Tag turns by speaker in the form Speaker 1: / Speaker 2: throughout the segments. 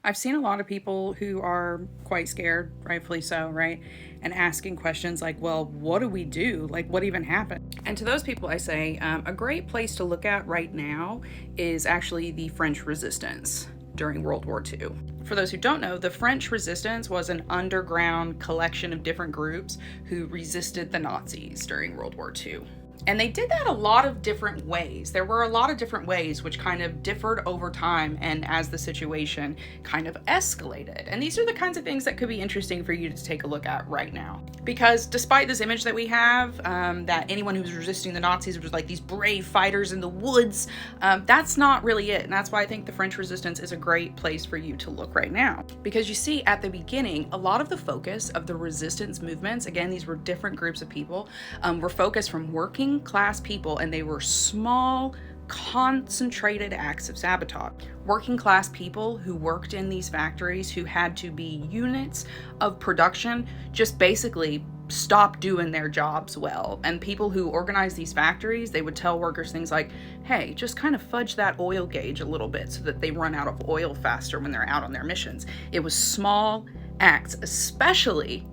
Speaker 1: I've seen a lot of people who are quite scared, rightfully so, right? And asking questions like, well, what do we do? Like, what even happened? And to those people, I say a great place to look at right now is actually the French Resistance during World War II. For those who don't know, the French Resistance was an underground collection of different groups who resisted the Nazis during World War II. And they did that a lot of different ways. There were a lot of different ways which kind of differed over time and as the situation kind of escalated. And these are the kinds of things that could be interesting for you to take a look at right now. Because despite this image that we have, that anyone who was resisting the Nazis was like these brave fighters in the woods, that's not really it. And that's why I think the French Resistance is a great place for you to look right now. Because you see, at the beginning, a lot of the focus of the resistance movements, again, these were different groups of people, were focused from working class people, and they were small, concentrated acts of sabotage. Working class people who worked in these factories, who had to be units of production, just basically stopped doing their jobs well. And people who organized these factories, they would tell workers things like, hey, just kind of fudge that oil gauge a little bit so that they run out of oil faster when they're out on their missions. It was small acts, especially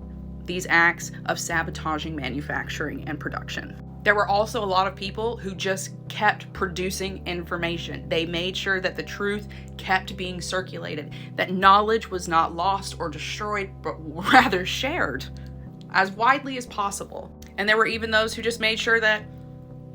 Speaker 1: these acts of sabotaging manufacturing and production. There were also a lot of people who just kept producing information. They made sure that the truth kept being circulated, that knowledge was not lost or destroyed, but rather shared as widely as possible. And there were even those who just made sure that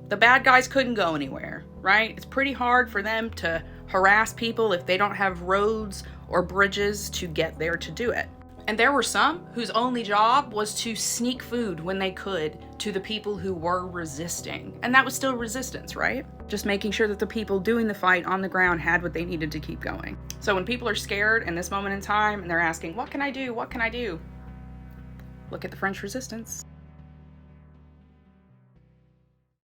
Speaker 1: the bad guys couldn't go anywhere, right? It's pretty hard for them to harass people if they don't have roads or bridges to get there to do it. And there were some whose only job was to sneak food when they could to the people who were resisting. And that was still resistance, right? Just making sure that the people doing the fight on the ground had what they needed to keep going. So when people are scared in this moment in time and they're asking, what can I do? What can I do? Look at the French Resistance.